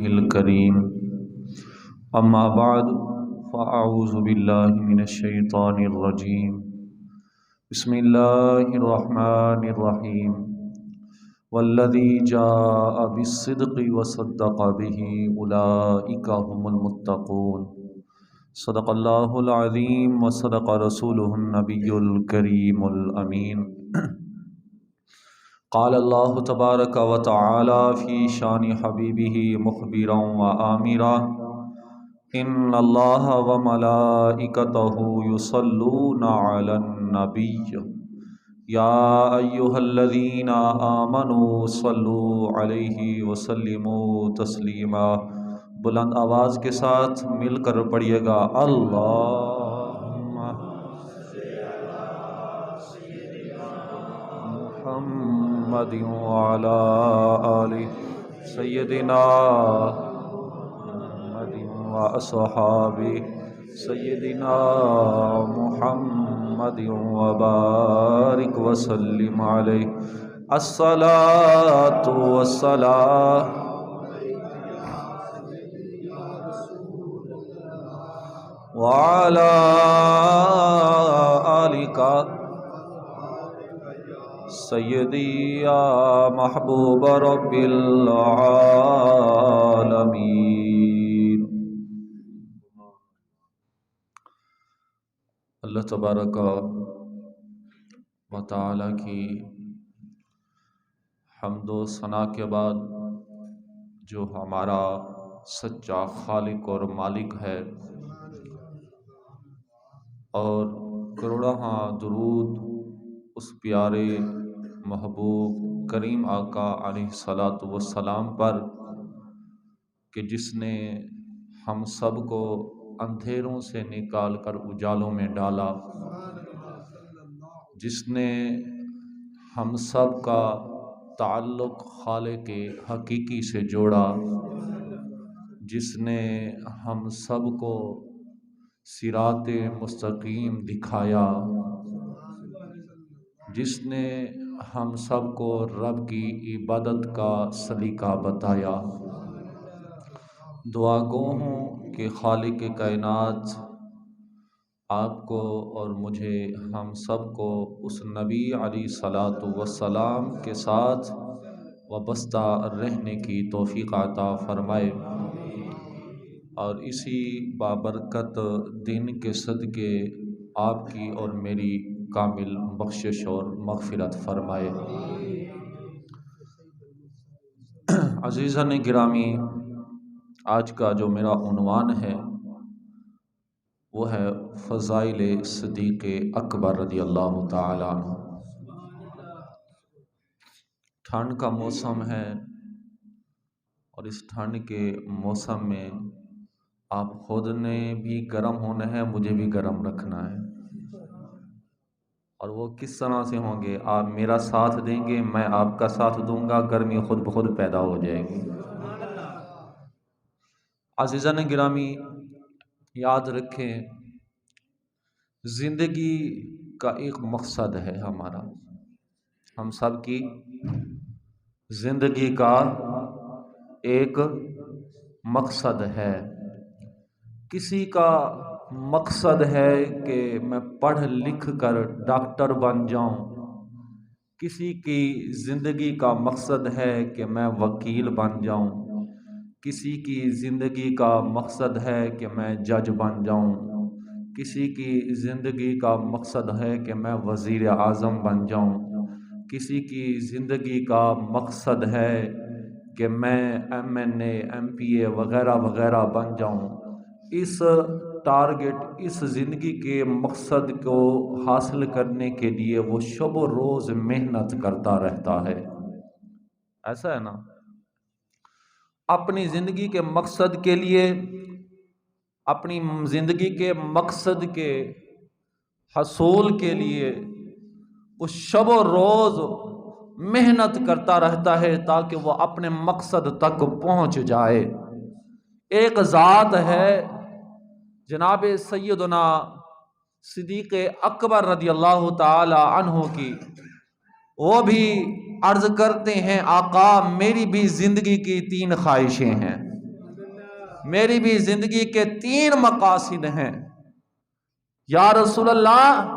الكريم أما بعد فأعوذ بالله من الشيطان الرجيم بسم الله الرحمن الرحيم والذي جاء بالصدق وصدق به أولئك هم المتقون صدق الله العظيم وصدق رسوله النبي الكريم الأمين قال الله تبارك وتعالى في شان حبيبه مخبرا وآمرا إن الله وملائكته يصلون على النبي يا أيها الذين آمنوا صلوا عليه وسلموا تسلیما۔ بلند آواز کے ساتھ مل کر پڑھیے گا اللہم محمد وعلى آل سیدنا محمد وأصحاب سیدنا محمد وبارک وسلم علیہ الصلاة والسلام وعلى آلك سیدی یا محبوب رب العالمین۔ اللہ تبارک و تعالی کی حمد و ثنا کے بعد جو ہمارا سچا خالق اور مالک ہے، اور کروڑہاں درود اس پیارے محبوب کریم آقا علیہ الصلاۃ والسلام پر کہ جس نے ہم سب کو اندھیروں سے نکال کر اجالوں میں ڈالا، جس نے ہم سب کا تعلق خالق حقیقی سے جوڑا، جس نے ہم سب کو صراط مستقیم دکھایا، جس نے ہم سب کو رب کی عبادت کا سلیقہ بتایا۔ دعا گو ہوں کہ خالق کائنات آپ کو اور مجھے ہم سب کو اس نبی علیہ الصلاۃ والسلام کے ساتھ وابستہ رہنے کی توفیق عطا فرمائے، اور اسی بابرکت دن کے صدقے آپ کی اور میری کامل بخشش اور مغفرت فرمائے۔ عزیزان گرامی، آج کا جو میرا عنوان ہے وہ ہے فضائل صدیق اکبر رضی اللہ تعالی عنہ۔ ٹھنڈ کا موسم ہے، اور اس ٹھنڈ کے موسم میں آپ خود نے بھی گرم ہونا ہے، مجھے بھی گرم رکھنا ہے، اور وہ کس طرح سے ہوں گے؟ آپ میرا ساتھ دیں گے، میں آپ کا ساتھ دوں گا، گرمی خود بخود پیدا ہو جائے گی۔ عزیزان گرامی، یاد رکھیں زندگی کا ایک مقصد ہے ہمارا، ہم سب کی زندگی کا ایک مقصد ہے۔ کسی کا مقصد ہے کہ میں پڑھ لکھ کر ڈاکٹر بن جاؤں، کسی کی زندگی کا مقصد ہے کہ میں وکیل بن جاؤں، کسی کی زندگی کا مقصد ہے کہ میں جج بن جاؤں، کسی کی زندگی کا مقصد ہے کہ میں وزیر اعظم بن جاؤں، کسی کی زندگی کا مقصد ہے کہ میں MNA MPA وغیرہ وغیرہ بن جاؤں۔ اس ٹارگٹ، اس زندگی کے مقصد کو حاصل کرنے کے لیے وہ شب و روز محنت کرتا رہتا ہے، ایسا ہے نا؟ اپنی زندگی کے مقصد کے لیے، اپنی زندگی کے مقصد کے حصول کے لیے وہ شب و روز محنت کرتا رہتا ہے تاکہ وہ اپنے مقصد تک پہنچ جائے۔ ایک ذات ہے جناب سیدنا صدیق اکبر رضی اللہ تعالی عنہ کی، وہ بھی عرض کرتے ہیں آقا میری بھی زندگی کی 3 خواہشیں ہیں۔ میری بھی زندگی کے 3 مقاصد ہیں۔ یا رسول اللہ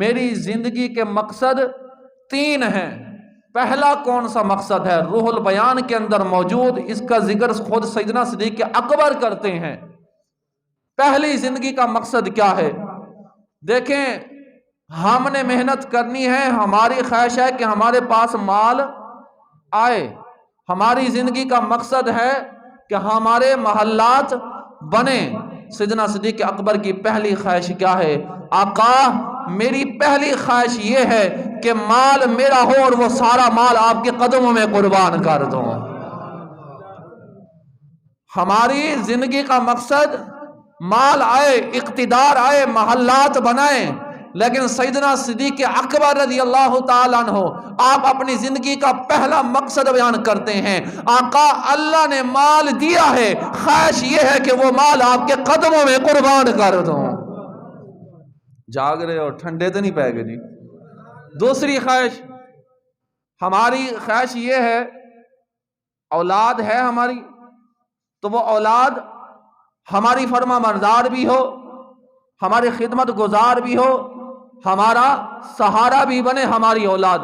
میری زندگی کے مقصد 3 ہیں۔ پہلا کون سا مقصد ہے؟ روح البیان کے اندر موجود، اس کا ذکر خود سیدنا صدیق اکبر کرتے ہیں۔ پہلی زندگی کا مقصد کیا ہے؟ دیکھیں، ہم نے محنت کرنی ہے، ہماری خواہش ہے کہ ہمارے پاس مال آئے، ہماری زندگی کا مقصد ہے کہ ہمارے محلات بنے۔ سیدنا صدیق اکبر کی پہلی خواہش کیا ہے؟ آقا میری پہلی خواہش یہ ہے کہ مال میرا ہو اور وہ سارا مال آپ کے قدموں میں قربان کر دوں۔ ہماری زندگی کا مقصد مال آئے، اقتدار آئے، محلات بنائیں، لیکن سیدنا صدیق اکبر رضی اللہ تعالیٰ عنہ آپ اپنی زندگی کا پہلا مقصد بیان کرتے ہیں، آقا اللہ نے مال دیا ہے، خواہش یہ ہے کہ وہ مال آپ کے قدموں میں قربان کر دوں۔ جاگ رہے اور ٹھنڈے تو نہیں پائے گے جی؟ دوسری خواہش، ہماری خواہش یہ ہے، اولاد ہے ہماری تو وہ اولاد ہماری فرما بردار بھی ہو، ہماری خدمت گزار بھی ہو، ہمارا سہارا بھی بنے ہماری اولاد۔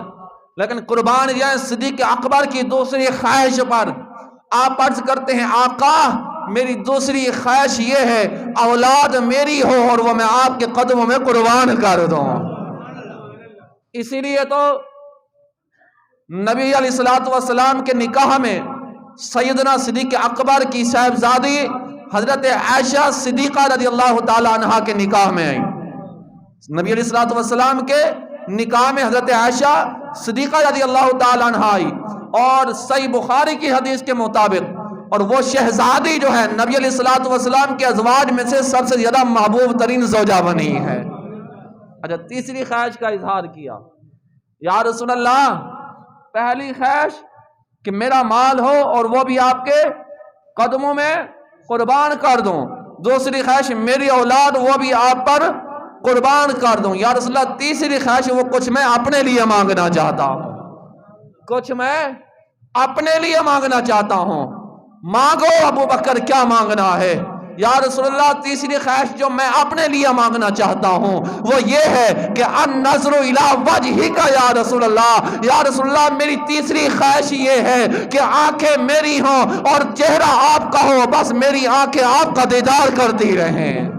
لیکن قربان جائیں صدیق اکبر کی دوسری خواہش پر، آپ عرض کرتے ہیں آقا میری دوسری خواہش یہ ہے اولاد میری ہو اور وہ میں آپ کے قدموں میں قربان کر دوں۔ اسی لیے تو نبی علیہ السلام کے نکاح میں سیدنا صدیق اکبر کی صاحبزادی حضرت عائشہ صدیقہ رضی اللہ تعالی عنہا کے نکاح میں آئی۔ نبی علیہ السلام کے نکاح میں حضرت عائشہ صدیقہ رضی اللہ تعالی عنہا آئی، اور صحیح بخاری کی حدیث کے مطابق، اور وہ شہزادی جو ہے نبی علیہ السلام کے ازواج میں سے سب سے زیادہ محبوب ترین زوجہ بنی ہے۔ اچھا، تیسری خواہش کا اظہار کیا، یا رسول اللہ پہلی خواہش کہ میرا مال ہو اور وہ بھی آپ کے قدموں میں قربان کر دوں، دوسری خواہش میری اولاد وہ بھی آپ پر قربان کر دوں۔ یا رسول اللہ تیسری خواہش وہ کچھ میں اپنے لیے مانگنا چاہتا ہوں، کچھ میں اپنے لیے مانگنا چاہتا ہوں۔ مانگو ابو بکر کیا مانگنا ہے؟ یا رسول اللہ تیسری خواہش جو میں اپنے لیے مانگنا چاہتا ہوں وہ یہ ہے کہ النظر الی وجہک یا رسول اللہ، یا رسول اللہ میری تیسری خواہش یہ ہے کہ آنکھیں میری ہوں اور چہرہ آپ کا ہو، بس میری آنکھیں آپ کا دیدار کرتی رہیں،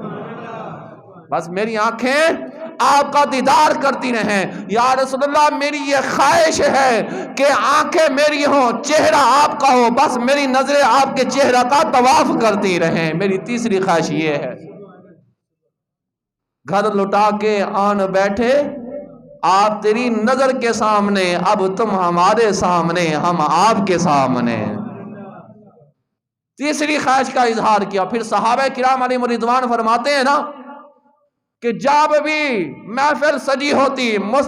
بس میری آنکھیں آپ کا دیدار کرتی رہیں۔ یا رسول اللہ میری یہ خواہش ہے کہ آنکھیں میری ہوں، چہرہ آپ کا ہو، بس میری نظریں آپ کے چہرہ کا طواف کرتی رہیں، میری تیسری خواہش یہ ہے۔ گھر لٹا کے آن بیٹھے آپ تیری نظر کے سامنے، اب تم ہمارے سامنے، ہم آپ کے سامنے۔ تیسری خواہش کا اظہار کیا۔ پھر صحابہ کرام علیہم رضوان فرماتے ہیں نا کہ جب بھی محفل سجی ہوتی،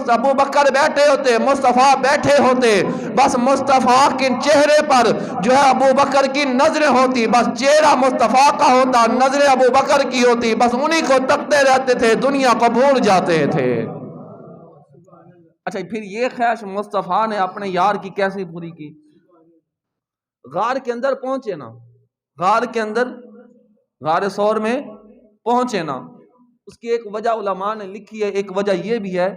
ابو بکر بیٹھے ہوتے، مصطفیٰ بیٹھے ہوتے، بس مصطفیٰ کے چہرے پر جو ہے ابو بکر کی نظریں ہوتی، بس چہرہ مصطفیٰ کا ہوتا، نظریں ابو بکر کی ہوتی، بس انہی کو تکتے رہتے تھے، دنیا کو بھول جاتے تھے۔ اچھا، پھر یہ خواہش مصطفیٰ نے اپنے یار کی کیسے پوری کی؟ غار کے اندر پہنچے نا، غار کے اندر، غار ثور میں پہنچے نا، اس کی ایک وجہ علماء نے لکھی ہے، ایک وجہ یہ بھی ہے،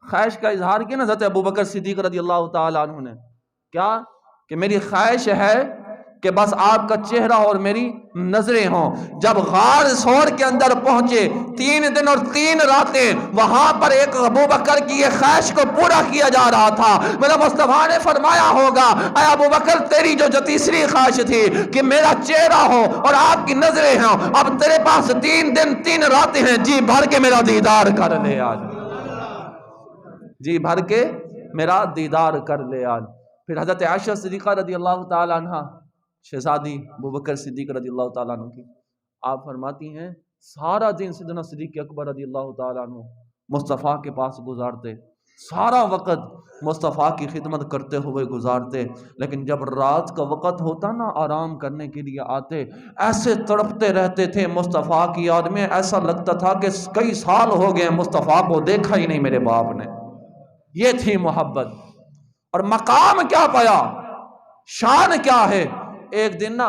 خواہش کا اظہار کیا نا حضرت ابو بکر صدیق رضی اللہ تعالیٰ عنہ نے، کیا کہ میری خواہش ہے کہ بس آپ کا چہرہ اور میری نظریں ہوں۔ جب غار ثور کے اندر پہنچے، 3 دن اور 3 راتیں وہاں پر ایک ابو بکر کی یہ خواہش کو پورا کیا جا رہا تھا۔ میرا مصطفیٰ نے فرمایا ہوگا اے ابو بکر تیری جو تیسری خواہش تھی کہ میرا چہرہ ہو اور آپ کی نظریں ہوں، اب تیرے پاس 3 دن 3 راتیں ہیں، جی بھر کے میرا دیدار کر لے آج، جی بھر کے میرا دیدار کر لے آج۔ پھر حضرت عائشہ صدیقہ رضی اللہ تعالیٰ عنہ، شہزادی ابو بکر صدیق رضی اللہ تعالیٰ عنہ کی، آپ فرماتی ہیں سارا دن سیدنا صدیق اکبر رضی اللہ تعالیٰ عنہ مصطفیٰ کے پاس گزارتے، سارا وقت مصطفیٰ کی خدمت کرتے ہوئے گزارتے، لیکن جب رات کا وقت ہوتا نا آرام کرنے کے لیے آتے، ایسے تڑپتے رہتے تھے مصطفیٰ کی یاد میں، ایسا لگتا تھا کہ کئی سال ہو گئے مصطفیٰ کو دیکھا ہی نہیں میرے باپ نے۔ یہ تھی محبت، اور مقام کیا پایا، شان کیا ہے۔ ایک دن نا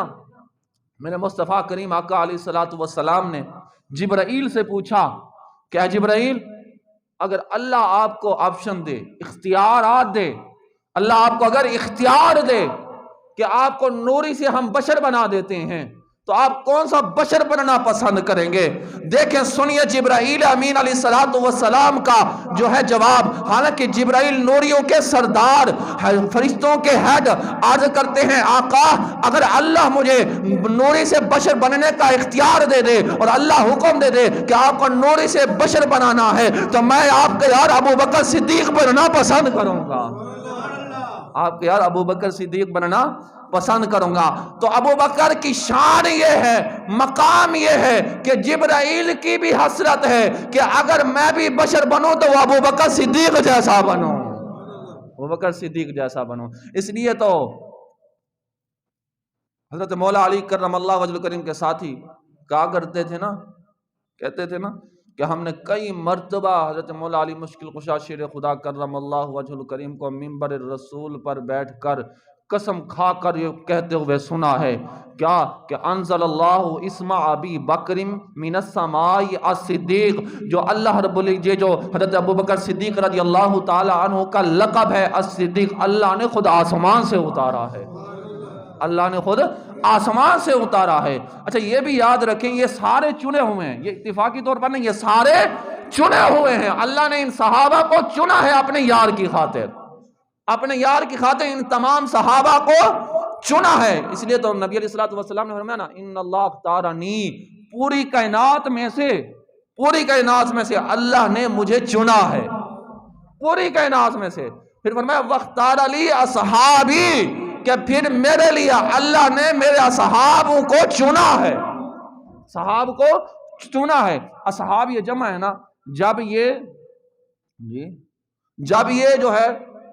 میرے مصطفیٰ کریم آقا علیہ الصلوۃ والسلام نے جبرائیل سے پوچھا کہ جبرائیل، اگر اللہ آپ کو آپشن دے، اختیارات دے، اللہ آپ کو اگر اختیار دے کہ آپ کو نوری سے ہم بشر بنا دیتے ہیں، تو آپ کون سا بشر بننا پسند کریں گے؟ دیکھیں، سنیے جبرائیل امین علیہ الصلوۃ والسلام کا جو ہے جواب۔ حالانکہ جبرائیل نوریوں کے سردار، فرشتوں کے ہیڈ، عرض کرتے ہیں آقا اگر اللہ مجھے نوری سے بشر بننے کا اختیار دے دے اور اللہ حکم دے دے کہ آپ کو نوری سے بشر بنانا ہے، تو میں آپ کے یار ابو بکر صدیق بننا پسند کروں گا، آپ کے یار ابو بکر صدیق بننا پسند کروں گا۔ تو ابو بکر کی شان یہ ہے، مقام یہ ہے کہ جبرائیل کی بھی حسرت ہے کہ اگر میں بھی بشر بنوں تو وہ ابو بکر صدیق جیسا بنوں، ابو بکر صدیق جیسا بنوں۔ اس لیے تو حضرت مولا علی کرم اللہ وجہ کریم کے ساتھی کہا کرتے تھے نا، کہتے تھے نا کہ ہم نے کئی مرتبہ حضرت مولا علی مشکل کشا شیر خدا کرم اللہ وجہ الکریم کو منبر رسول پر بیٹھ کر قسم کھا کر یہ کہتے ہوئے سنا ہے کیا کہ انزل اللہ اسم ابی بکر من السماء الصدیق، جو اللہ رب العزت جو حضرت ابو بکر صدیق رضی اللہ تعالی عنہ کا لقب ہے الصدیق، اللہ نے خود آسمان سے اتارا ہے، اللہ نے خود آسمان سے اتارا ہے۔ اچھا یہ بھی یاد رکھیں یہ سارے چنے ہوئے ہیں، یہ اتفاقی طور پر نہیں، یہ سارے چنے ہوئے ہیں، اللہ نے ان صحابہ کو چنا ہے اپنے یار کی خاطر، اپنے یار کی خاطر ان تمام صحابہ کو چنا ہے۔ اس لیے تو نبی علیہ الصلوۃ والسلام نے فرمایا نا ان اللہ اختارنی، پوری کائنات میں سے اللہ نے مجھے چنا ہے، پوری کائنات میں سے۔ پھر فرمایا واختار لی اصحابی، کہ پھر میرے لیے اللہ نے میرے اصحابوں کو چنا ہے، صحاب کو چنا ہے۔ اصحاب یہ جمع ہے نا، جب یہ جو ہے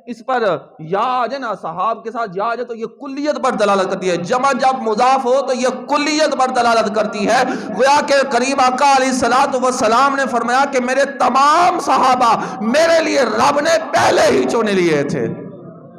اس پر یا آ جائے نا، صحاب کے ساتھ یا آ جائے تو یہ کلیت پر دلالت کرتی ہے، جمع جب مضاف ہو تو یہ کلیت پر دلالت کرتی ہے۔ گویا کہ کریم آقا علیہ الصلوۃ والسلام نے فرمایا کہ میرے تمام صحابہ میرے لیے رب نے پہلے ہی چنے لیے تھے،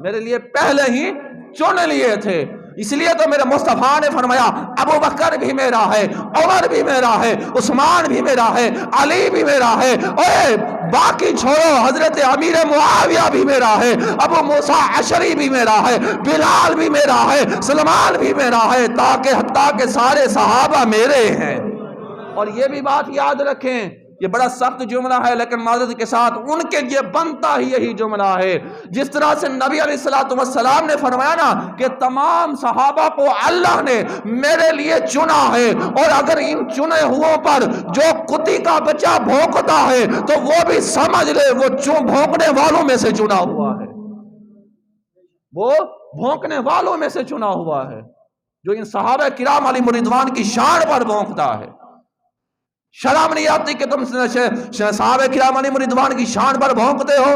میرے لیے پہلے ہی چن لیے تھے۔ اس لیے تو میرے مصطفیٰ نے فرمایا ابو بکر بھی میرا ہے، عمر بھی میرا ہے، عثمان بھی میرا ہے، علی بھی میرا ہے، اوے باقی چھوڑو حضرت امیر معاویہ بھی میرا ہے، ابو موسیٰ اشعری بھی میرا ہے، بلال بھی میرا ہے، سلمان بھی میرا ہے، تاکہ حتیٰ کہ سارے صحابہ میرے ہیں۔ اور یہ بھی بات یاد رکھیں، یہ بڑا سخت جملہ ہے لیکن معذرت کے ساتھ ان کے لیے بنتا ہی یہی جملہ ہے۔ جس طرح سے نبی علیہ الصلوۃ والسلام نے فرمایا نا کہ تمام صحابہ کو اللہ نے میرے لیے چنا ہے، اور اگر ان چنے ہوں پر جو کتی کا بچہ بھونکتا ہے تو وہ بھی سمجھ لے وہ بھونکنے والوں میں سے چنا ہوا ہے، وہ بھونکنے والوں میں سے چنا ہوا ہے، جو ان صحابہ کرام علیہم رضوان کی شان پر بھونکتا ہے۔ شرم نہیں آتی کہ تم صحابہ کرام علیہم رضوان کی شان پر بھونکتے ہو؟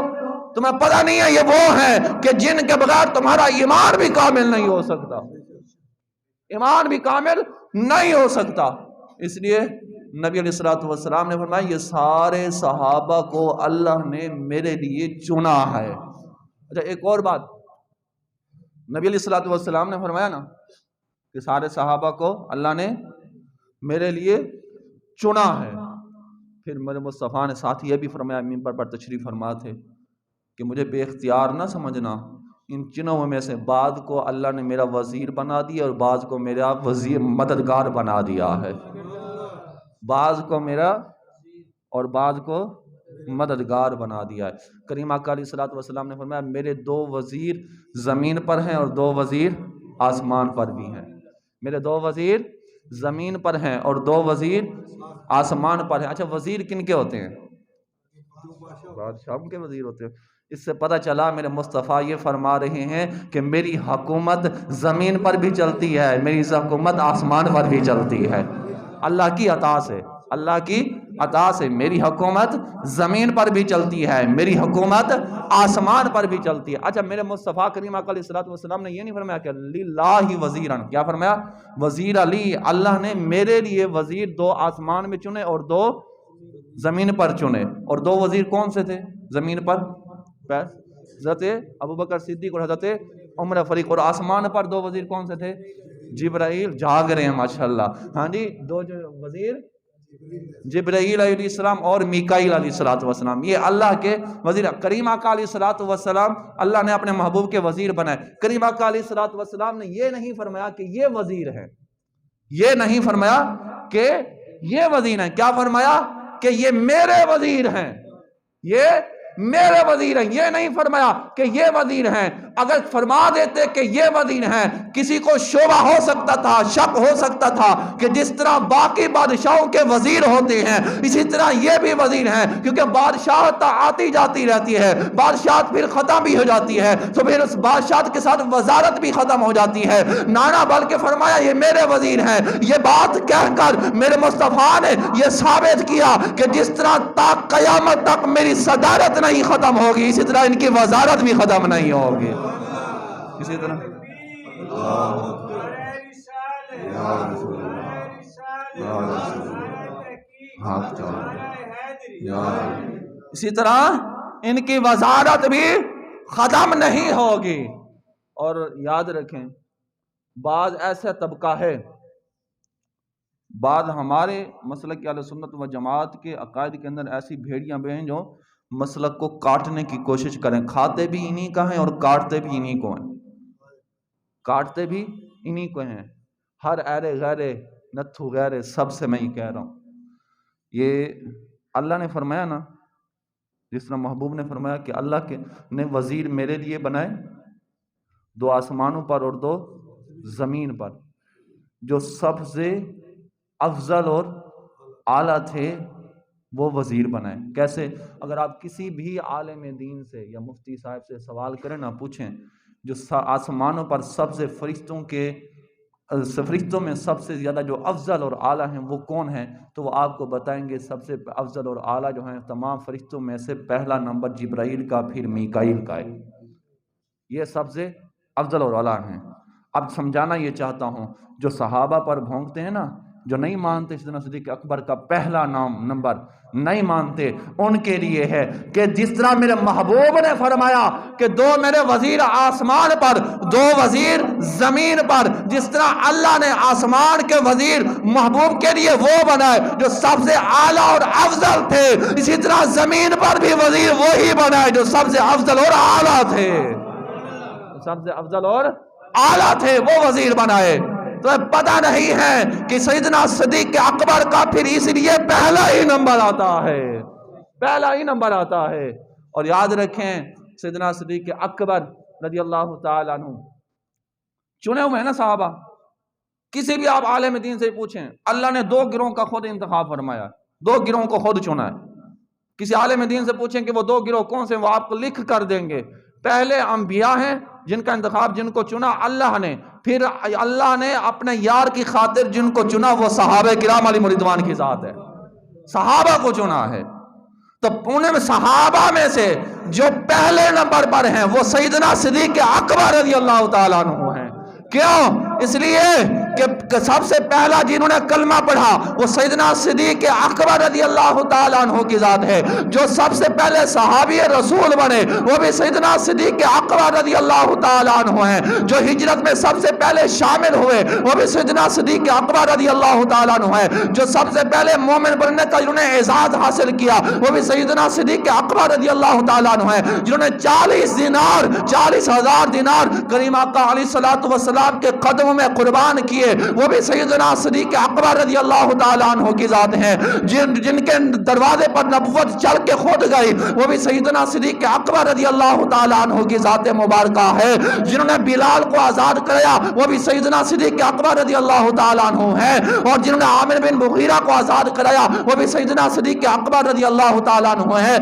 تمہیں پتہ نہیں ہے یہ وہ ہیں کہ جن کے بغیر تمہارا ایمان بھی کامل نہیں ہو سکتا، ایمان بھی کامل نہیں ہو سکتا۔ اس لیے نبی علیہ الصلوۃ والسلام نے فرمایا یہ سارے صحابہ کو اللہ نے میرے لیے چنا ہے۔ اچھا ایک اور بات، نبی علیہ الصلوۃ والسلام نے فرمایا نا کہ سارے صحابہ کو اللہ نے میرے لیے چنا ہے، پھر میرے مصطفیٰ نے ساتھ یہ بھی فرمایا منبر پر تشریف فرما تھے کہ مجھے بے اختیار نہ سمجھنا، ان چنوں میں سے بعض کو اللہ نے میرا وزیر بنا دیا اور بعض کو میرا وزیر مددگار بنا دیا ہے، بعض کو میرا اور بعض کو مددگار بنا دیا ہے۔ کریم آقا علیہ الصلوۃ والسلام نے فرمایا میرے 2 وزیر زمین پر ہیں اور 2 وزیر آسمان پر بھی ہیں، میرے 2 وزیر زمین پر ہیں اور 2 وزیر آسمان پر ہیں۔ اچھا وزیر کن کے ہوتے ہیں؟ بادشاہوں کے وزیر ہوتے ہیں۔ اس سے پتہ چلا میرے مصطفیٰ یہ فرما رہے ہیں کہ میری حکومت زمین پر بھی چلتی ہے، میری حکومت آسمان پر بھی چلتی ہے، اللہ کی عطا سے، اللہ کی عطا سے میری حکومت زمین پر بھی چلتی ہے، میری حکومت آسمان پر بھی چلتی ہے۔ اچھا میرے مصطفیٰ کریم آقا علیہ الصلوۃ والسلام نے یہ نہیں فرمایا کہ للہ وزیرن، کیا فرمایا؟ وزیر علی، اللہ نے میرے لیے وزیر 2 آسمان میں چنے اور 2 زمین پر چنے، اور 2 وزیر کون سے تھے زمین پر؟ حضرت ابو بکر صدیق اور حضرت عمر فاروق، اور آسمان پر 2 وزیر کون سے تھے؟ جبرائیل جاگ رہے ہیں ماشاءاللہ. ہاں جی، دو جو وزیر جبرائیل علیہ السلام اور میکائیل علیہ السلام، یہ اللہ کے وزیر. کریم آقا علیہ السلام اللہ نے اپنے محبوب کے وزیر بنائے. کریم آقا علیہ السلام نے یہ نہیں فرمایا کہ یہ وزیر ہے، یہ نہیں فرمایا کہ یہ وزیر ہیں. کیا فرمایا؟ کہ یہ میرے وزیر ہیں، یہ میرے وزیر ہیں. یہ نہیں فرمایا کہ یہ وزیر ہیں. اگر فرما دیتے کہ یہ وزیر ہیں، کسی کو شبہ ہو سکتا تھا، شک ہو سکتا تھا کہ جس طرح باقی بادشاہوں کے وزیر ہوتے ہیں اسی طرح یہ بھی وزیر ہیں، کیونکہ بادشاہت آتی جاتی رہتی ہے، بادشاہت پھر ختم بھی ہو جاتی ہے، تو پھر اس بادشاہت کے ساتھ وزارت بھی ختم ہو جاتی ہے. نانا بلکہ فرمایا یہ میرے وزیر ہیں. یہ بات کہہ کر میرے مصطفیٰ نے یہ ثابت کیا کہ جس طرح تا قیامت تک میری صدارت نہیں ختم ہوگی، اسی طرح ان کی وزارت بھی ختم نہیں ہوگی. اسی طرح اسی طرح ان کی وزارت بھی ختم نہیں ہوگی. اور یاد رکھیں، بعض ایسا طبقہ ہے، بعض ہمارے مسلک اہل سنت و جماعت کے عقائد کے اندر ایسی بھیڑیاں بھی ہیں جو مسلک کو کاٹنے کی کوشش کریں. کھاتے بھی انہی کا ہیں اور کاٹتے بھی انہی کو ہیں، کاٹتے بھی انہی کو ہیں. ہر ایرے غیرے نتھو غیرے سب سے میں ہی کہہ رہا ہوں. یہ اللہ نے فرمایا نا، جس طرح محبوب نے فرمایا کہ اللہ کے نے وزیر میرے لیے بنائے، دو آسمانوں پر اور دو زمین پر، جو سب سے افضل اور اعلیٰ تھے وہ وزیر بنائے. کیسے؟ اگر آپ کسی بھی عالم دین سے یا مفتی صاحب سے سوال کریں نہ، پوچھیں جو آسمانوں پر سب سے فرشتوں میں سب سے زیادہ جو افضل اور اعلیٰ ہیں وہ کون ہیں، تو وہ آپ کو بتائیں گے سب سے افضل اور اعلیٰ جو ہیں تمام فرشتوں میں سے پہلا نمبر جبرائیل کا، پھر میکائیل کا ہے. یہ سب سے افضل اور اعلیٰ ہیں. اب سمجھانا یہ چاہتا ہوں، جو صحابہ پر بھونکتے ہیں نا، جو نہیں مانتے سیدنا صدیق اکبر کا پہلا نمبر نہیں مانتے، ان کے لیے ہے کہ جس طرح میرے محبوب نے فرمایا کہ دو میرے وزیر آسمان پر، دو وزیر زمین پر، جس طرح اللہ نے آسمان کے وزیر محبوب کے لیے وہ بنائے جو سب سے اعلیٰ اور افضل تھے، اسی طرح زمین پر بھی وزیر وہی بنائے جو سب سے افضل اور اعلیٰ تھے، سب سے افضل اور اعلیٰ تھے وہ وزیر بنائے. تو پتہ نہیں ہے کہ سیدنا صدیق اکبر کا پھر اس لیے پہلا ہی نمبر آتا ہے، پہلا ہی نمبر آتا ہے. اور یاد رکھیں سیدنا صدیق اکبر رضی اللہ تعالیٰ عنہ چنے ہوئے ہیں نا صحابہ. کسی بھی آپ عالم دین سے پوچھیں، اللہ نے دو گروہوں کا خود انتخاب فرمایا، دو گروہوں کو خود چنا ہے. کسی عالم دین سے پوچھیں کہ وہ دو گروہ کون سے، وہ آپ کو لکھ کر دیں گے. پہلے انبیاء ہیں جن کا انتخاب، جن کو چنا اللہ نے، پھر اللہ نے اپنے یار کی خاطر جن کو چنا وہ صحابہ کرام علیہم رضوان کی ذات ہے، صحابہ کو چنا ہے. تو انہیں میں صحابہ میں سے جو پہلے نمبر پر ہیں وہ سیدنا صدیق اکبر رضی اللہ تعالیٰ عنہ ہیں. کیوں؟ اس لیے کہ سب سے پہلا جنہوں نے کلمہ پڑھا وہ سیدنا صدیق اکبر رضی اللہ تعالیٰ عنہ کی ذات ہے. جو سب سے پہلے صحابی رسول بنے وہ بھی سیدنا صدیق اکبر رضی اللہ تعالیٰ عنہ ہیں. جو ہجرت میں سب سے پہلے شامل ہوئے وہ بھی سیدنا صدیق اکبر رضی اللہ تعالیٰ عنہ ہیں. جو سب سے پہلے مومن بننے کا جنہوں نے اعزاز حاصل کیا وہ بھی سیدنا صدیق اکبر رضی اللہ تعالیٰ عنہ ہیں. جنہوں نے 40,000 دینار کریم آقا علیہ السلام کے قدموں میں قربان کیے وہ بھی سیدنا صدیق اکبر رضی اللہ تعالیٰ عنہ کی ذات ہیں. جن کے دروازے پر نبوت چل کے خود گئی وہ بھی سیدنا صدیق اکبر رضی اللہ تعالیٰ عنہ کی ذات مبارکہ ہے. جنہوں نے بلال کو آزاد کرایا وہ بھی سیدنا صدیق اکبر رضی اللہ تعالیٰ عنہ ہیں. اور جنہوں نے عامر بن مغیرہ کو آزاد کرایا وہ بھی سیدنا صدیق اکبر رضی اللہ تعالیٰ عنہ ہیں.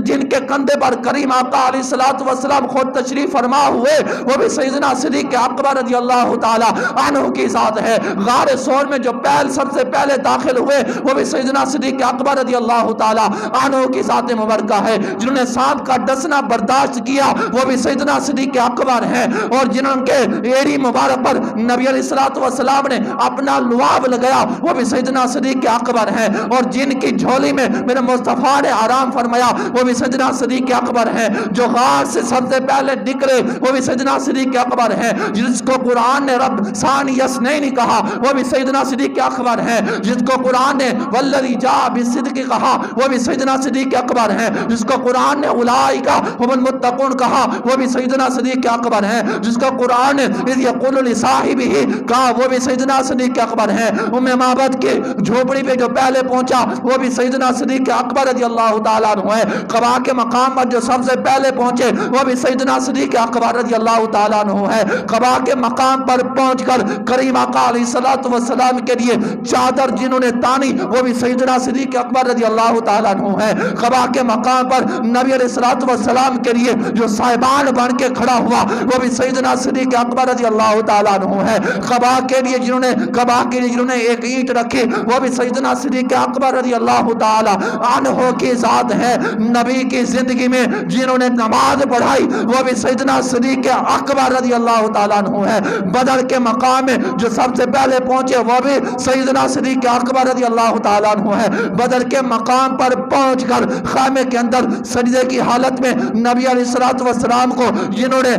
جن کے کندھے پر کریم آقا علیہ السلام خود تشریف فرما ہوئے وہ بھی سیدنا صدیق اکبر رضی اللہ تعالیٰ عنہ کی ساتھ ہے۔ غار سور میں جو سب سے پہلے داخل ہوئے وہ بھی سیدنا صدیق اکبر رضی اللہ تعالی عنہ کی ذات مبارکہ ہے۔ جنہوں نے سانپ کا ڈسنا برداشت کیا وہ بھی سیدنا صدیق اکبر ہیں، اور جنہوں کے ایڑی مبارک پر نبی علیہ السلام نے اپنا لعاب لگایا وہ بھی سیدنا صدیق اکبر ہیں، اور جن کی جھولی میں میرے مصطفیٰ نے آرام فرمایا وہ بھی سیدنا صدیق اکبر ہیں۔ جو غار سے سب سے پہلے نکلے وہ بھی سیدنا صدیق اکبر ہیں۔ جس کو قرآن نے رب ثانی اثنین کہا وہ بھی سیدنا صدیق اکبر ہیں۔ جس کو قرآن نے والذی جاء بالصدق کہا وہ بھی سیدنا صدیق اکبر ہیں۔ جس کو قرآن نے اولئک هم المتقون کہا وہ بھی سیدنا صدیق اکبر ہیں۔ جس کو قرآن نے اذ یقول لصاحبہ کہا وہ بھی سیدنا صدیق اکبر ہیں۔ معبد کے جھوپڑی پہ جو پہلے پہنچا وہ بھی سیدنا صدیق اکبر رضی اللہ تعالیٰ عنہ ہے۔ قباء کے مقام پر جو سب سے پہلے پہنچے وہ بھی سیدنا صدیق اکبر رضی اللہ تعالیٰ عنہ ہے۔ قباء کے مقام پر پہنچ کر کریم آقا علیہ السلام کے لیے چادر جنہوں نے تانی وہ بھی سیدنا صدیق اکبر رضی اللہ تعالیٰ عنہ ہے۔ قباء کے مقام پر نبی علیہ السلام کے لیے جو صاحبان بن کے کھڑا ہوا وہ بھی سیدنا صدیق اکبر رضی اللہ تعالیٰ عنہ ہے۔ قباء کے لیے جنہوں نے ایک اینٹ رکھی وہ بھی سیدنا صدیق اکبر رضی اللہ تعالیٰ عنہ کی ذات ہے۔ نبی کی زندگی میں جنہوں نے نماز پڑھائی وہ بھی سیدنا صدیق اکبر رضی اللہ تعالیٰ عنہ ہے۔ بدر کے مقام میں جو سب سے پہلے پہنچے وہ بھی سیدنا صدیق اکبر رضی اللہ تعالیٰ عنہ ہے۔ بدر کے مقام پر پہنچ کر خیمے کے اندر سجدے کی حالت میں نبی علیہ السلام کو جنہوں نے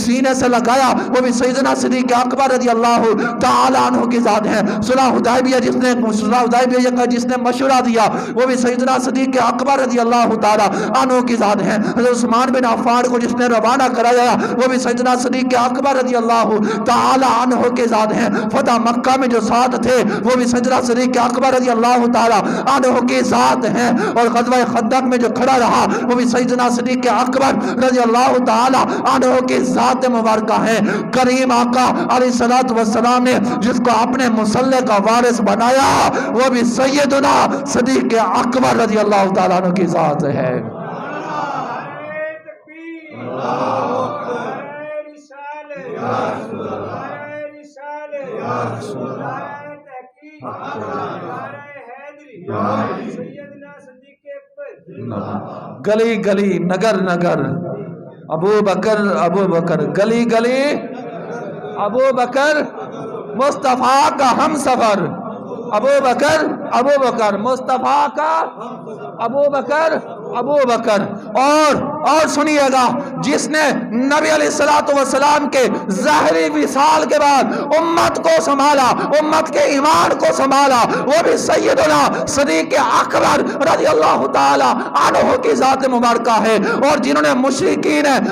سینے سے لگایا وہ بھی سیدنا صدیق اکبر رضی اللہ تعالیٰ عنہ کی ذات ہے۔ صلح حدیبیہ جس نے مشورہ دیا وہ بھی سیدنا صدیق اکبر رضی اللہ تعالیٰ عنہ کی ذات ہے۔ حضرت عثمان بن عفان کو جس نے روانہ کرایا وہ بھی سیدنا صدیق اکبر رضی اللہ تعالیٰ عنہ کے ذات ہیں۔ فتح مکہ میں جو ساتھ تھے وہ بھی سیدنا صدیق اکبر رضی اللہ تعالیٰ عنہ کے ذات ہیں، اور غزوہ خندق میں جو کھڑا رہا وہ بھی سیدنا صدیق اکبر رضی اللہ تعالیٰ عنہ کے ذات مبارکہ ہیں۔ کریم آقا علیہ السلام نے جس کو اپنے مسلح کا وارث بنایا وہ بھی سیدنا صدیق اکبر رضی اللہ تعالیٰ عنہ کی ذات ہے۔ گلی گلی نگر نگر ابو بکر گلی گلی ابو بکر مصطفیٰ کا ہم سفر ابو بکر مصطفیٰ کا ابو بکر اور سنیے گا جس نے نبی علیہ السلام کے ظاہری وصال کے بعد امت کو سنبھالا، امت کے ایمان کو سنبھالا وہ بھی سیدنا صدیق اکبر رضی اللہ تعالی عنہ کی ذات مبارکہ ہے۔ اور جنہوں نے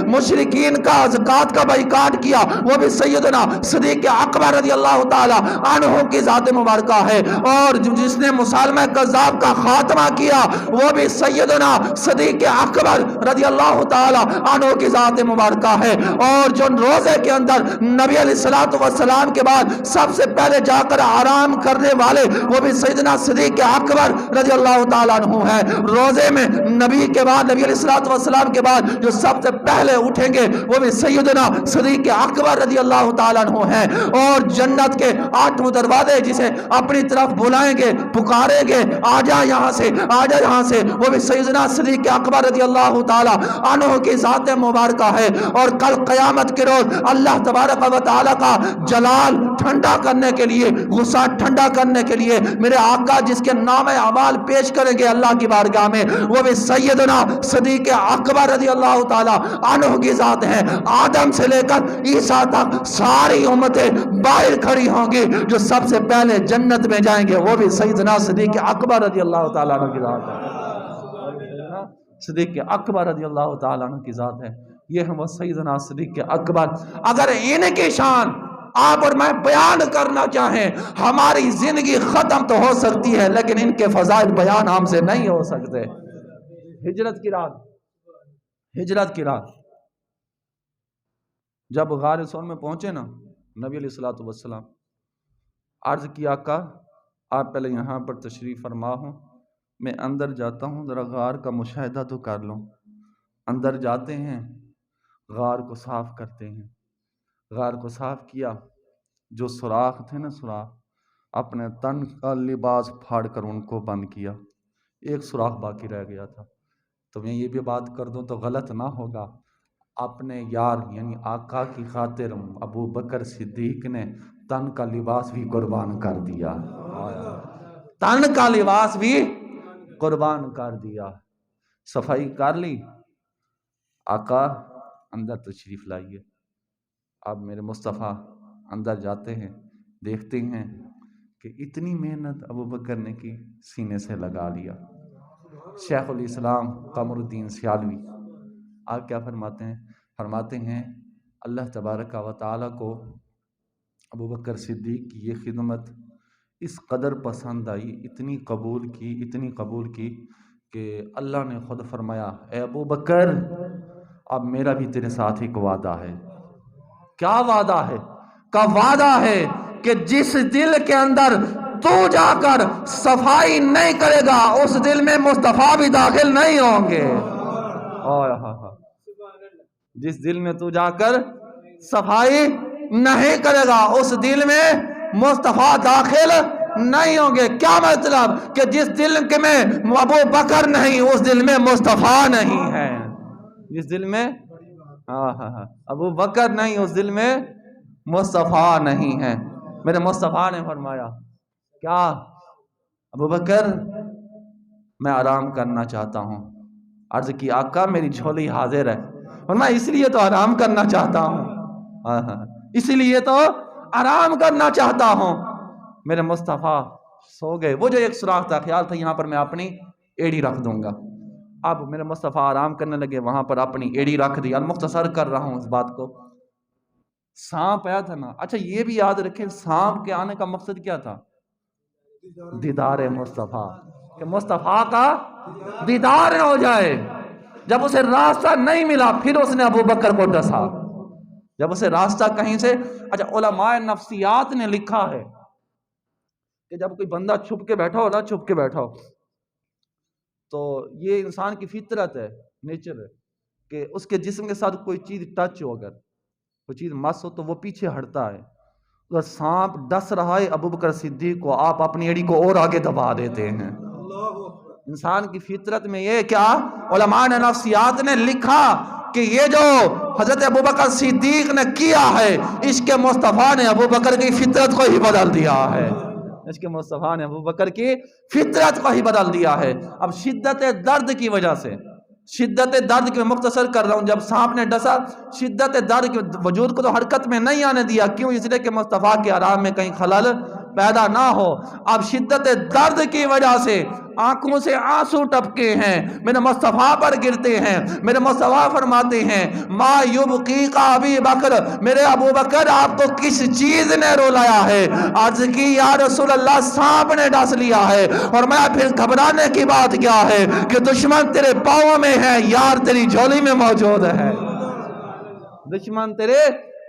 مشرکین کا زکوٰۃ کا بائیکاٹ کیا وہ بھی سیدنا صدیق اکبر رضی اللہ تعالی عنہ کی ذات مبارکہ ہے۔ اور جس نے مسالمہ کذاب کا خاتمہ کیا وہ بھی سیدنا صدیق اکبر رضی اللہ تعالی عنہ کی ذات مبارکہ ہے۔ اور جو روزے کے اندر نبی علیہ السلام کے بعد سب سے پہلے جا کر آرام کرنے والے وہ بھی سیدنا صدیق اکبر رضی اللہ تعالیٰ عنہ ہے۔ روزے میں نبی علیہ السلام کے بعد جو سب سے پہلے اٹھیں گے وہ بھی سیدنا صدیق اکبر رضی اللہ تعالیٰ عنہ ہے۔ اور جنت کے 8 دروازے جسے اپنی طرف بلائیں گے، پکاریں گے آ جا یہاں سے وہ بھی سیدنا صدیق اکبر رضی اللہ تعالیٰ عنہ کی ذات مبارکہ ہے۔ اور کل قیامت کے روز اللہ تبارک و تعالیٰ کا جلال ٹھنڈا کرنے کے لیے، غصہ ٹھنڈا کرنے کے لیے میرے آقا جس کے نام اعمال پیش کریں گے اللہ کی بارگاہ میں وہ بھی سیدنا صدیق اکبر رضی اللہ تعالیٰ عنہ کی ذات ہے۔ آدم سے لے کر عیسیٰ تک ساری امتیں باہر کھڑی ہوں گی، جو سب سے پہلے جنت میں جائیں گے وہ بھی سیدنا صدیق اکبر رضی اللہ تعالیٰ عنہ کی ذات ہے۔ صدیق اکبر رضی اللہ تعالیٰ عنہ کی ذات ہے۔ یہ ہم سیدنا صدیق اکبر، اگر ان کی شان آپ اور میں بیان کرنا چاہیں ہماری زندگی ختم تو ہو سکتی ہے لیکن ان کے فضائل بیان ہم سے نہیں ہو سکتے۔ ہجرت کی رات جب غار ثور میں پہنچے نا نبی علیہ السلام عرض کیا آقا آپ پہلے یہاں پر تشریف فرما ہوں، میں اندر جاتا ہوں ذرا غار کا مشاہدہ تو کر لوں۔ اندر جاتے ہیں، غار کو صاف کرتے ہیں، غار کو صاف کیا، جو سوراخ تھے نا سوراخ، اپنے تن کا لباس پھاڑ کر ان کو بند کیا، ایک سوراخ باقی رہ گیا تھا۔ تو میں یہ بھی بات کر دوں تو غلط نہ ہوگا، اپنے یار یعنی آقا کی خاطر ابو بکر صدیق نے تن کا لباس بھی قربان کر دیا، تن کا لباس بھی قربان کر دیا۔ صفائی کر لی، آقا اندر تشریف لائیے۔ اب میرے مصطفیٰ اندر جاتے ہیں، دیکھتے ہیں کہ اتنی محنت ابو بکر نے کی، سینے سے لگا لیا۔ شیخ الاسلام قمر الدین سیالوی آپ کیا فرماتے ہیں اللہ تبارک و تعالیٰ کو ابو بکر صدیق کی یہ خدمت اس قدر پسند آئی، اتنی قبول کی کہ اللہ نے خود فرمایا اے ابو بکر اب میرا بھی تیرے ساتھ ایک وعدہ ہے۔ کیا وعدہ ہے؟ کا وعدہ ہے کہ جس دل کے اندر تو جا کر صفائی نہیں کرے گا اس دل میں مصطفیٰ بھی داخل نہیں ہوں گے۔ جس دل میں تو جا کر صفائی نہیں کرے گا اس دل میں مصطفیٰ داخل نہیں ہوں گے۔ کیا مطلب؟ کہ جس دل کے میں ابو بکر نہیں اس دل میں مصطفیٰ نہیں ہے، جس دل میں ابو بکر نہیں اس دل میں مصطفیٰ نہیں ہے۔ میرے مصطفیٰ نے فرمایا کیا ابو بکر میں آرام کرنا چاہتا ہوں۔ عرض کی آقا میری جھولی حاضر ہے، فرمایا اس لیے تو آرام کرنا چاہتا ہوں، اس لیے تو آرام کرنا چاہتا ہوں۔ میرے مصطفیٰ سو گئے۔ وہ جو ایک سوراخ تھا، خیال تھا یہاں پر میں اپنی ایڑی رکھ دوں گا۔ اب میرے مصطفیٰ آرام کرنے لگے، وہاں پر اپنی ایڑی رکھ دی۔ المختصر کر رہا ہوں اس بات کو۔ سانپ آیا تھا نا، اچھا یہ بھی یاد رکھیں سانپ کے آنے کا مقصد کیا تھا؟ دیدار مصطفیٰ، کہ مصطفیٰ کا دیدار ہو جائے۔ جب اسے راستہ نہیں ملا پھر اس نے ابو بکر کو ڈسا۔ جب اسے راستہ کہیں سے، اچھا علماء نفسیات نے لکھا ہے کہ جب کوئی بندہ چھپ کے بیٹھا ہو نا، چھپ کے بیٹھا ہو تو یہ انسان کی فطرت ہے، نیچر ہے کہ اس کے جسم کے ساتھ کوئی چیز ٹچ ہو، اگر کوئی چیز مس ہو تو وہ پیچھے ہٹتا ہے۔ اگر سانپ ڈس رہا ہے ابو بکر صدیق کو، آپ اپنی ایڑی کو اور آگے دبا دیتے ہیں۔ انسان کی فطرت میں یہ کیا علماء نفسیات نے لکھا کہ یہ جو حضرت ابو بکر صدیق نے کیا ہے اس کے مصطفیٰ نے ابو بکر کی فطرت کو ہی بدل دیا ہے، اس کے مصطفیٰ نے ابو بکر کی فطرت کو ہی بدل دیا ہے۔ اب شدت درد کی وجہ سے، شدت درد کی مختصر کر رہا ہوں، جب سانپ نے ڈسا شدت درد کے وجود کو تو حرکت میں نہیں آنے دیا، کیوں؟ اس لیے کہ مصطفیٰ کے آرام میں کہیں خلل پیدا نہ ہو۔ اب شدت درد کی وجہ سے آنکھوں سے آنسو ٹپکے ہیں، میرے مصطفیٰ پر گرتے ہیں۔ میرے مصطفیٰ فرماتے ہیں ما یبقیک ابی بکر، میرے ابو بکر آپ کو کس چیز نے رولایا ہے؟ عرض کی یا رسول اللہ سانپ نے ڈس لیا ہے۔ اور میں پھر گھبرانے کی بات کیا ہے کہ دشمن تیرے پاؤں میں ہے، یار تیری جھولی میں موجود ہے۔ دشمن تیرے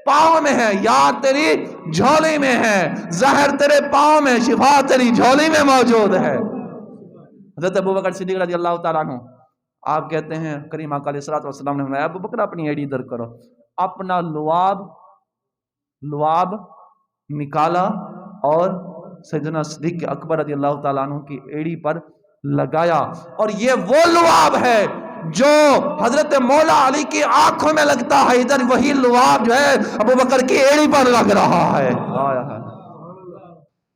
پاؤں میں ہے، یار تیری جھولی میں ہے، زہر تیرے پاؤں میں، شفا تیری جھولی میں موجود ہے۔ حضرت ابو بکر صدیق رضی اللہ تعالیٰ عنہ آپ کہتے ہیں کریم آقا علیہ الصلوۃ والسلام نے فرمایا ابو بکر اپنی ایڑی در کرو۔ اپنا لعاب نکالا اور سیدنا صدیق اکبر رضی اللہ تعالیٰ عنہ کی ایڑی پر لگایا، اور یہ وہ لعاب ہے جو حضرت مولا علی کی آنکھوں میں لگتا ہے، ادھر وہی لعاب جو ہے ابو بکر کی ایڑی پر لگ رہا ہے۔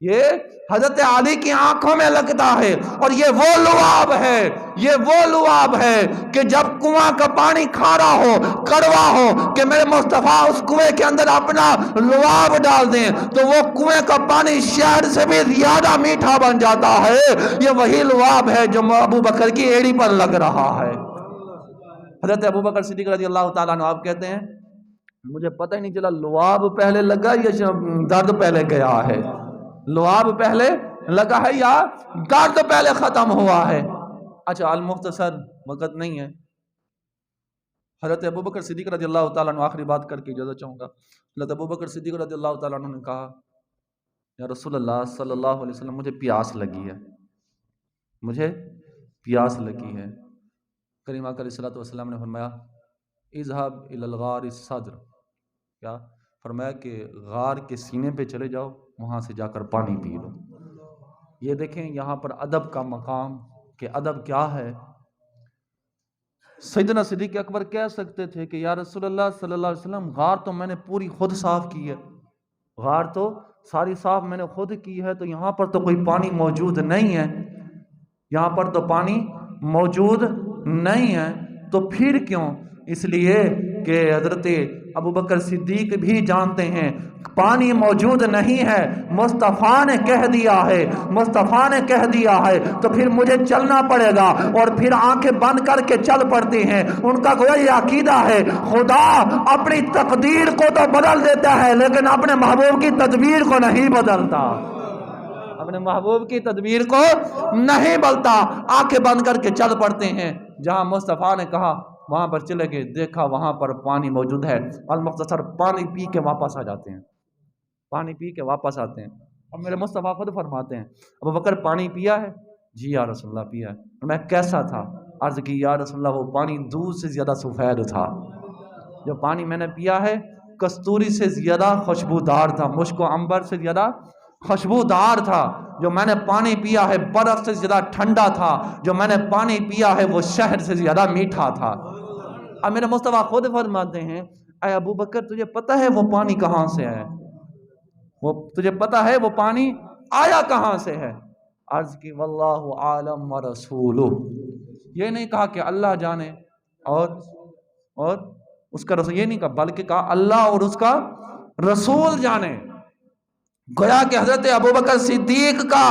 یہ حضرت علی کی آنکھوں میں لگتا ہے، اور یہ وہ لعاب ہے کہ جب کنواں کا پانی کھارا ہو، کڑوا ہو، کہ میرے مصطفیٰ اس کنویں کے اندر اپنا لعاب ڈال دیں تو وہ کنویں کا پانی شہد سے بھی زیادہ میٹھا بن جاتا ہے۔ یہ وہی لعاب ہے جو ابو بکر کی ایڑی پر لگ رہا ہے۔ حضرت ابو بکر صدیق رضی اللہ تعالیٰ عنہ آپ کہتے ہیں مجھے پتہ ہی نہیں چلا لعاب پہلے لگا یا درد پہلے گیا ہے، لعاب پہلے لگا ہے یا درد پہلے ختم ہوا ہے۔ اچھا المختصر وقت نہیں ہے، حضرت ابو بکر صدیق رضی اللہ تعالیٰ عنہ آخری بات کر کے اجازت چاہوں گا۔ حضرت ابو بکر صدیق رضی اللہ تعالیٰ عنہ نے کہا یا رسول اللہ صلی اللہ علیہ وسلم مجھے پیاس لگی ہے، مجھے پیاس لگی ہے۔ کریم آقا علیہ الصلوۃ والسلام نے فرمایا اذهب الى الغار الصدر، کیا فرمایا کہ غار کے سینے پہ چلے جاؤ، وہاں سے جا کر پانی پی لو۔ یہ دیکھیں یہاں پر ادب کا مقام کہ ادب کیا ہے۔ سیدنا صدیق اکبر کہہ سکتے تھے کہ یا رسول اللہ صلی اللہ علیہ وسلم، غار تو میں نے پوری خود صاف کی ہے، غار تو ساری صاف میں نے خود کی ہے، تو یہاں پر تو کوئی پانی موجود نہیں ہے، یہاں پر تو پانی موجود نہیں ہے، تو پھر کیوں؟ اس لیے کہ حضرت ابوبکر صدیق بھی جانتے ہیں پانی موجود نہیں ہے، مصطفیٰ نے کہہ دیا ہے، مصطفیٰ نے کہہ دیا ہے، تو پھر مجھے چلنا پڑے گا، اور پھر آنکھیں بند کر کے چل پڑتے ہیں۔ ان کا گویا یہ عقیدہ ہے خدا اپنی تقدیر کو تو بدل دیتا ہے لیکن اپنے محبوب کی تدبیر کو نہیں بدلتا، اپنے محبوب کی تدبیر کو نہیں بدلتا۔ آنکھیں بند کر کے چل پڑتے ہیں، جہاں مصطفیٰ نے کہا وہاں پر چلے گئے، دیکھا وہاں پر پانی موجود ہے، المختصر پانی پی کے واپس آ جاتے ہیں، پانی پی کے واپس آتے ہیں۔ اب میرے مصطفیٰ خود فرماتے ہیں ابوبکر پانی پیا ہے؟ جی یا رسول اللہ پیا ہے۔ میں کیسا تھا؟ عرض کی یا رسول اللہ وہ پانی دودھ سے زیادہ سفید تھا، جو پانی میں نے پیا ہے کستوری سے زیادہ خوشبودار تھا، مشک و عنبر سے زیادہ خوشبودار تھا، جو میں نے پانی پیا ہے برف سے زیادہ ٹھنڈا تھا، جو میں نے پانی پیا ہے وہ شہد سے زیادہ میٹھا تھا۔ اب میرے مصطفیٰ خود فرماتے ہیں اے ابوبکر تجھے پتہ ہے وہ پانی کہاں سے ہے؟ وہ تجھے پتہ ہے وہ پانی آیا کہاں سے ہے؟ عرض کی واللہ عالم ورسولہ، یہ نہیں کہا کہ اللہ جانے اور اس کا رسول، یہ نہیں کہا بلکہ کہا اللہ اور اس کا رسول جانے۔ گویا کہ حضرت ابوبکر صدیق کا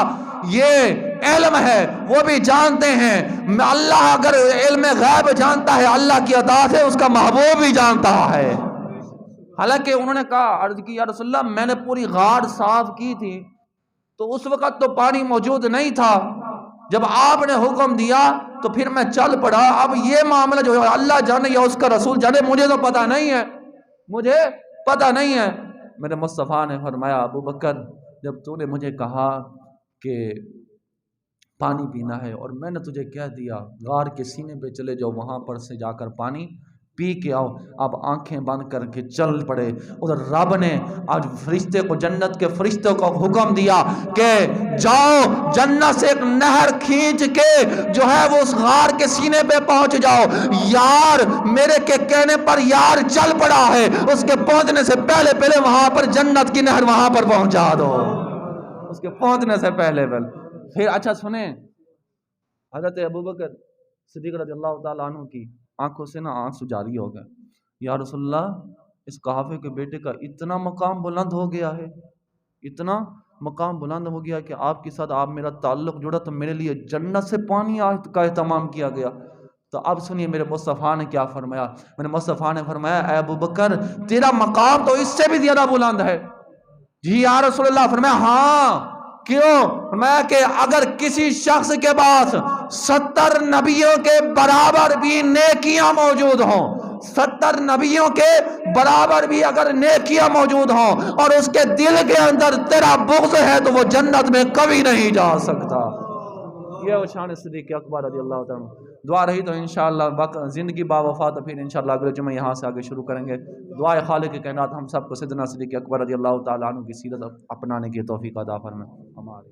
یہ علم ہے، وہ بھی جانتے ہیں اللہ اگر علم غیب جانتا ہے اللہ کی عطا سے اس کا محبوب بھی جانتا ہے۔ حالانکہ انہوں نے کہا عرض کی یا رسول اللہ میں نے پوری غار صاف کی تھی تو اس وقت تو پانی موجود نہیں تھا، جب آپ نے حکم دیا تو پھر میں چل پڑا، اب یہ معاملہ جو ہے اللہ جانے یا اس کا رسول جانے، مجھے تو پتہ نہیں ہے، مجھے پتہ نہیں ہے۔ میرے مصطفیٰ نے فرمایا ابوبکر جب تو نے مجھے کہا کہ پانی پینا ہے اور میں نے تجھے کہہ دیا غار کے سینے پہ چلے جاؤ وہاں پر سے جا کر پانی پی کے آؤ، اب آنکھیں بند کر کے چل پڑے۔ ادھر رب نے آج فرشتے کو، جنت کے فرشتوں کو حکم دیا کہ جاؤ جنت سے ایک نہر کھینچ کے جو ہے وہ اس غار کے سینے پہ پہنچ جاؤ۔ یار میرے کے کہنے پر یار چل پڑا ہے، اس کے پہنچنے سے پہلے وہاں پر جنت کی نہر وہاں پر پہنچا دو، اس کے پہنچنے سے پہلے۔ پھر اچھا سنیں، حضرت ابوبکر صدیق رضی اللہ تعالیٰ عنہ کی آنکھوں سے نا آنسو جاری ہو گئے، یا رسول اللہ اس قحافے کے بیٹے کا اتنا مقام بلند ہو گیا ہے، اتنا مقام بلند ہو گیا کہ آپ کے ساتھ آپ میرا تعلق جڑا تو میرے لیے جنت سے پانی کا اہتمام کیا گیا۔ تو اب سنیے میرے مصطفیٰ نے کیا فرمایا۔ میرے مصطفیٰ نے فرمایا اے ابوبکر تیرا مقام تو اس سے بھی زیادہ بلند ہے۔ جی یا رسول اللہ، فرمایا ہاں کیوں؟ فرمایا کہ اگر کسی شخص کے پاس 70 نبیوں کے برابر بھی نیکیاں موجود ہوں، 70 نبیوں کے برابر بھی اگر نیکیاں موجود ہوں اور اس کے دل کے اندر تیرا بغض ہے تو وہ جنت میں کبھی نہیں جا سکتا۔ یہ وہ شان صدیق اکبر رضی اللہ تعالیٰ۔ دعا رہی تو انشاءاللہ زندگی با وفا تو پھر انشاءاللہ اگلے جمعہ یہاں سے آگے شروع کریں گے۔ دعائے خالق کائنات ہم سب کو سیدنا صدیق اکبر رضی اللہ تعالیٰ عنہ کی سیرت اپنانے کی توفیق عطا فرمائے۔ ہمارے